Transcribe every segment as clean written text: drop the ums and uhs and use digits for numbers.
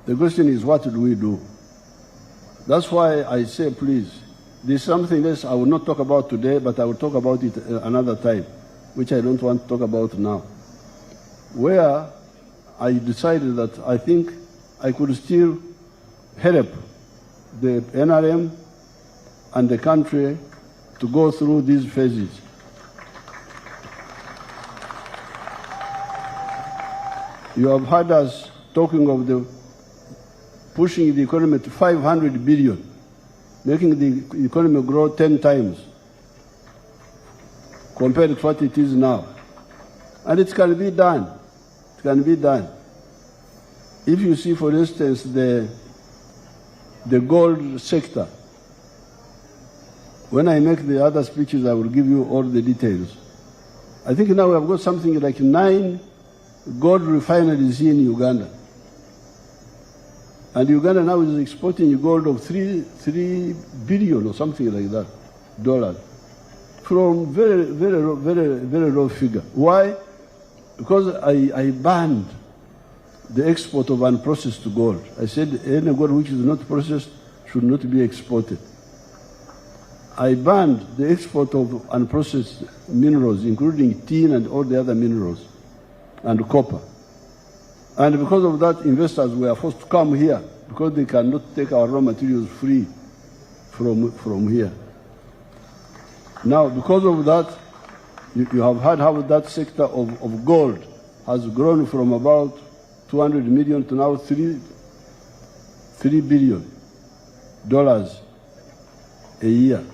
The question is, what do we do? That's why I say, please, there's something else I will not talk about today, but I will talk about it another time, which I don't want to talk about now, where I decided that I think I could still help the NRM and the country to go through these phases. You have heard us talking of pushing the economy to 500 billion, making the economy grow 10 times compared to what it is now. And it can be done. It can be done. If you see, for instance, the gold sector, when I make the other speeches, I will give you all the details. I think now we have got something like 9 gold refineries here in Uganda. And Uganda now is exporting gold of 3 billion or something like that, dollars, from very low figure. Why? Because I banned the export of unprocessed gold. I said any gold which is not processed should not be exported. I banned the export of unprocessed minerals, including tin and all the other minerals, and copper. And because of that, investors were forced to come here because they cannot take our raw materials free from here. Now, because of that, you have heard how that sector of gold has grown from about 200 million to now $3 billion a year.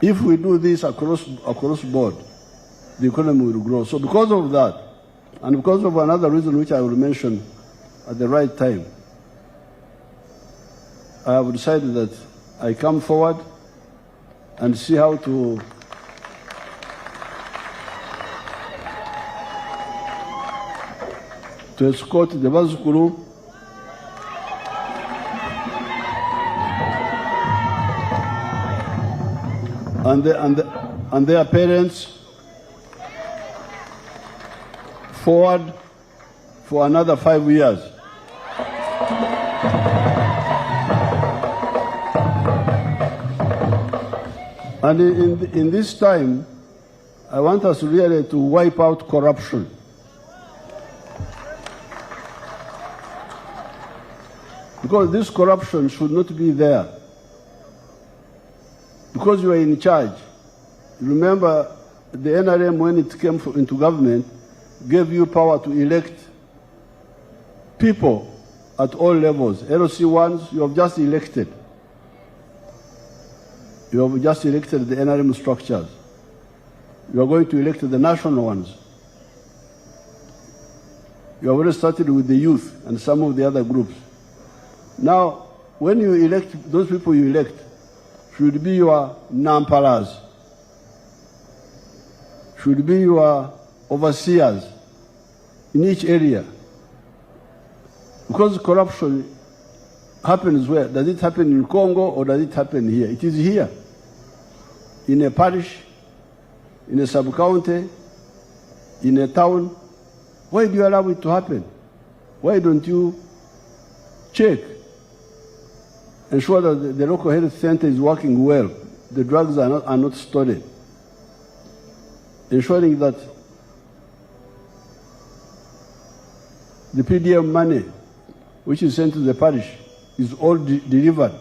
If we do this across board, the economy will grow. So because of that, and because of another reason which I will mention at the right time, I have decided that I come forward and see how to escort the Bazukulu and their parents forward for another 5 years. And in this time, I want us really to wipe out corruption. Because this corruption should not be there. Because you are in charge. Remember, the NRM, when it came into government, gave you power to elect people at all levels. LOC ones, you have just elected. You have just elected the NRM structures. You are going to elect the national ones. You have already started with the youth and some of the other groups. Now, when you elect, those people you elect should be your nampalas, should be your overseers in each area. Because corruption happens where? Does it happen in Congo or does it happen here? It is here. In a parish, in a sub-county, in a town. Why do you allow it to happen? Why don't you check? Ensure that the local health center is working well. The drugs are not stolen. Ensuring that the PDM money which is sent to the parish is all delivered.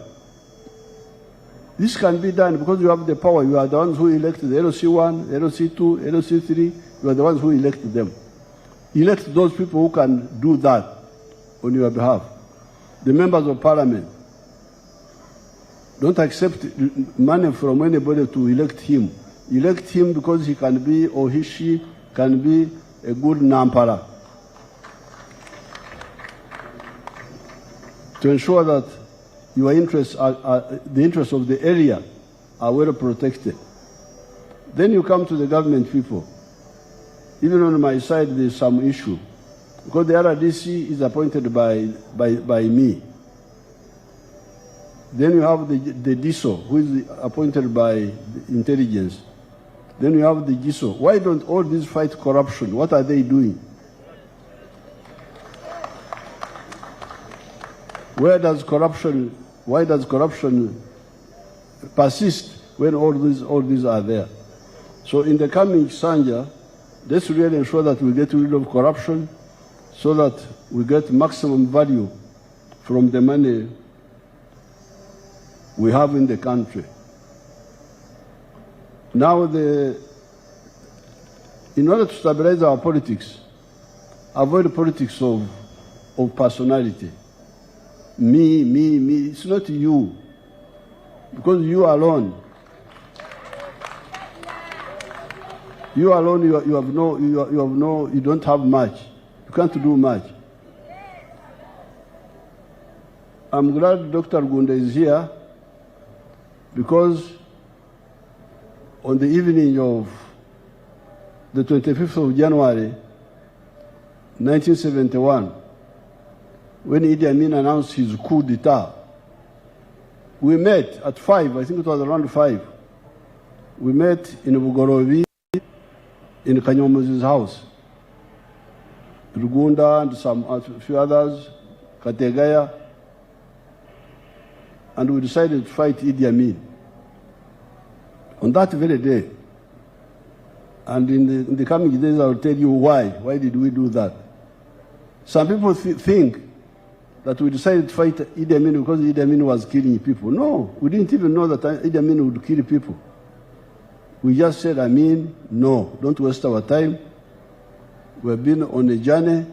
This can be done because you have the power. You are the ones who elected the LOC1, LOC2, LOC3. You are the ones who elected them. Elect those people who can do that on your behalf. The members of parliament. Don't accept money from anybody to elect him. Elect him because he can be, or she can be, a good nampara. To ensure that your interests the interests of the area are well protected. Then you come to the government people. Even on my side, there's some issue. Because the RDC is appointed by me. Then you have the DISO, who is appointed by the intelligence. Then you have the GISO. Why don't all these fight corruption? What are they doing? Why does corruption persist when all these are there? So in the coming Sanja, let's really ensure that we get rid of corruption so that we get maximum value from the money we have in the country. Now, in order to stabilize our politics, avoid politics of personality. Me, it's not you. Because you alone, you don't have much. You can't do much. I'm glad Dr. Gunda is here because on the evening of the 25th of January, 1971, when Idi Amin announced his coup d'etat, we met at 5, I think it was around 5. We met in Bugorovi, in Kanyomuzi's house. Rugunda and a few others, Kategaya, and we decided to fight Idi Amin. On that very day, and in the coming days I will tell you why. Why did we do that? Some people think that we decided to fight Idi Amin because Idi Amin was killing people. No, we didn't even know that Idi Amin would kill people. We just said, Amin, no, don't waste our time. We've been on a journey.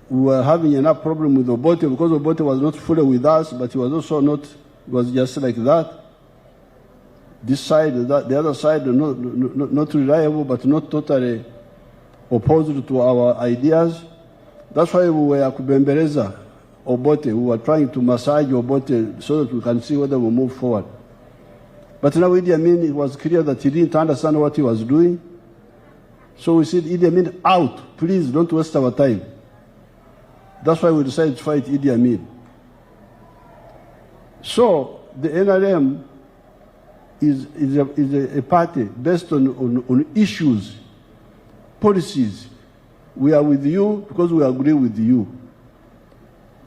We were having enough problem with Obote because Obote was not fully with us, but he was also not, it was just like that. This side, the other side, not reliable, but not totally opposed to our ideas. That's why we were Kubembeleza Obote. We were trying to massage Obote so that we can see whether we move forward. But now Idi Amin, it was clear that he didn't understand what he was doing. So we said, Idi Amin, out. Please don't waste our time. That's why we decided to fight Idi Amin. So the NRM is a party based on issues, policies. We are with you because we agree with you.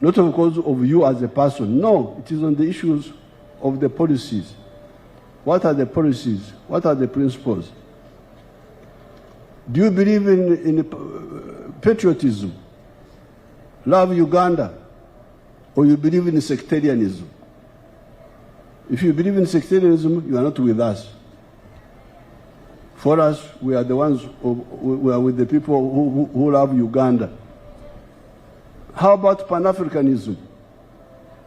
Not because of you as a person. No, it is on the issues of the policies. What are the policies? What are the principles? Do you believe in patriotism? Love Uganda? Or you believe in sectarianism? If you believe in sectarianism, you are not with us. For us, we are the ones we are with the people who love Uganda. How about Pan-Africanism?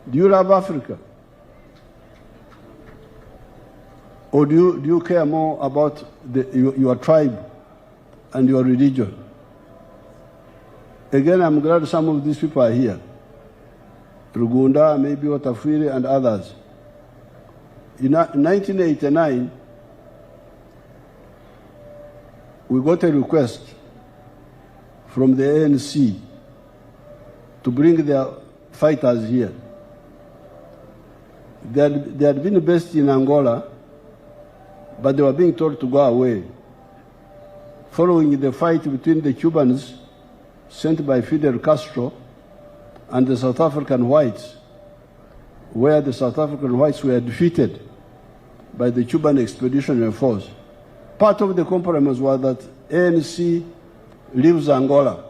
Do you love Africa? Or do you care more about your tribe and your religion? Again, I'm glad some of these people are here. Rugunda, maybe Otafiri, and others. In 1989, we got a request from the ANC to bring their fighters here. They had been based in Angola, but they were being told to go away. Following the fight between the Cubans sent by Fidel Castro and the South African whites, where the South African whites were defeated by the Cuban Expeditionary Force. Part of the compromise was that ANC leaves Angola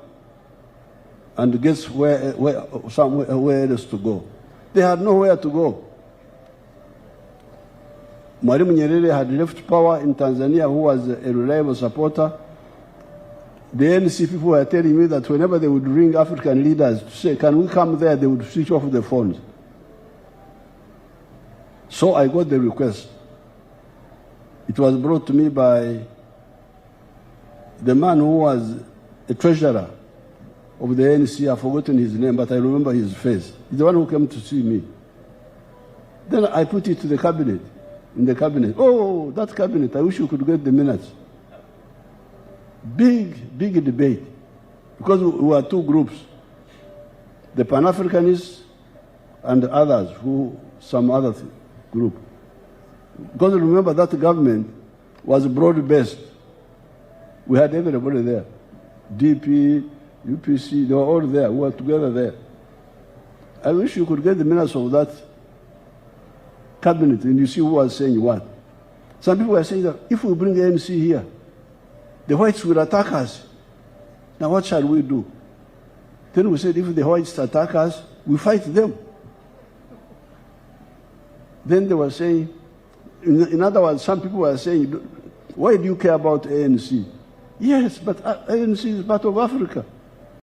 and gets somewhere else to go. They had nowhere to go. Mwalimu Nyerere had left power in Tanzania, who was a reliable supporter. The ANC people were telling me that whenever they would ring African leaders to say, can we come there, they would switch off the phones. So I got the request. It was brought to me by the man who was a treasurer of the ANC. I've forgotten his name, but I remember his face. He's the one who came to see me. Then I put it to the cabinet. In the cabinet. Oh, that cabinet, I wish you could get the minutes. Big debate. Because we were two groups. The Pan-Africanists and others, some other group. Because remember that government was broad-based. We had everybody there. DP, UPC, they were all there. We were together there. I wish you could get the minutes of that cabinet and you see who was saying what. Some people were saying that if we bring ANC here, the whites will attack us. Now what shall we do? Then we said, if the whites attack us, we fight them. Then they were saying, in other words, some people were saying, why do you care about ANC? Yes, but ANC is part of Africa.